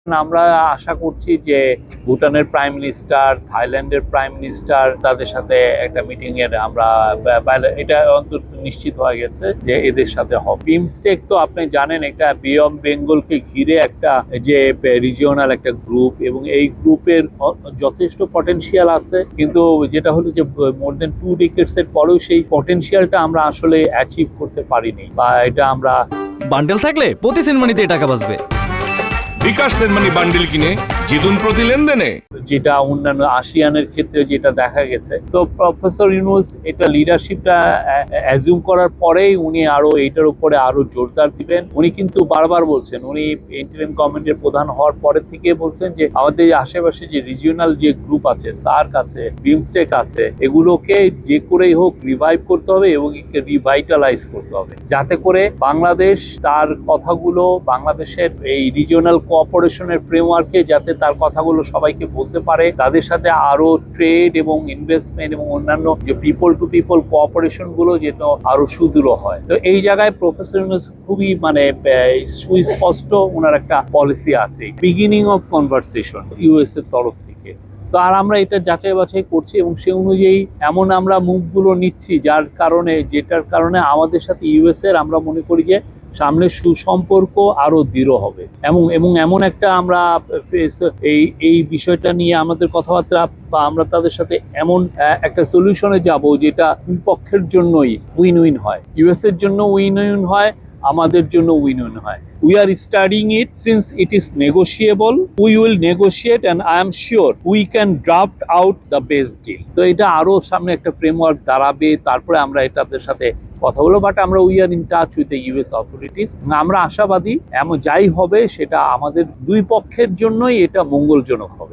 আমরা আশা করছি যে ভুটানের প্রাইম মিনিস্টার, থাইল্যান্ডের প্রাইম মিনিস্টার, তাদের সাথে একটা মিটিং এর আমরা এটা অন্তত নিশ্চিত হয়ে গেছে যে এদের সাথে হবে। বিমস্টেক তো আপনি জানেন এটা বে অফ বেঙ্গলকে ঘিরে একটা যে রিজিওনাল একটা গ্রুপ, এবং এই গ্রুপের যথেষ্ট পটেনশিয়াল আছে, কিন্তু যেটা হলো যে মোর দেন 2 decades এর পরেও সেই পটেনশিয়ালটা আমরা আসলে অ্যাচিভ করতে পারিনি, বা এটা আমরা বান্ডেল থাকলে প্রতি সেনমানিতে টাকা বাঁচবে। বিকাশ সেনমানি বান্ডিল কিনে জিতুন প্রতি লেনদেনে। যেটা অন্যান্য আসিয়ানের ক্ষেত্রে যেটা দেখা গেছে। তো প্রফেসর ইউনূস এটা লিডারশিপটা অ্যাজিউম করার পরেই উনি আরো এটার উপরে আরো জোরদার দিবেন। উনি কিন্তু বারবার বলছেন, উনি ইন্টারিম গভর্নমেন্টের প্রধান হওয়ার পরে থেকে বলছেন যে আমাদের আশেপাশে যে রিজিওনাল যে গ্রুপ আছে, সার্ক আছে, বিমস্টেক আছে, এগুলোকে যে করেই হোক রিভাইভ করতে হবে এবং রিভাইটালাইজ করতে হবে, যাতে করে বাংলাদেশ তার কথাগুলো, বাংলাদেশের এই রিজিওনাল কোঅপারেশনের ফ্রেমওয়ার্কে যাতে তার কথাগুলো সবাইকে বলতে পারে, তাদের সাথে আরো ট্রেড এবং ইনভেস্টমেন্ট এবং অন্যান্য যে পিপল টু পিপল কোঅপারেশন গুলো যেন আরো সুদৃঢ় হয়। তো এই জায়গায় প্রফেসর ইউনূস খুবই সুস্পষ্ট ওনার একটা পলিসি আছে, বিগিনিং অফ কনভারসেশন ইউএস এর তরফ থেকে। তো আর আমরা এটা যাচাই বাছাই করছি এবং সেই অনুযায়ী এমন আমরা মুভগুলো নিচ্ছি যেটার কারণে আমাদের সাথে ইউএস এর আমরা মনে করি যে সামনে সুসম্পর্ক আরো দৃঢ় হবে, এবং এমন একটা আমরা এই বিষয়টা নিয়ে আমাদের কথাবার্তা, বা আমরা তাদের সাথে এমন একটা সলিউশনে যাব যেটা দুই পক্ষের জন্যই উইন উইন হয়, ইউএস এর জন্য উইন উইন হয়, আমাদের জন্য উইন উইন হয়। We are studying it since it is negotiable. We will negotiate and I am sure we can draft out the best deal. তো এটা আরো সামনে একটা ফ্রেমওয়ার্ক দাঁড়াবে, তারপরে আমরা এটাদের সাথে কথা বলবো। বাট আমরা we are in touch with the US authorities. আমরা আশাবাদী এমন যাই হবে সেটা আমাদের দুই পক্ষের জন্যই এটা মঙ্গলজনক হবে।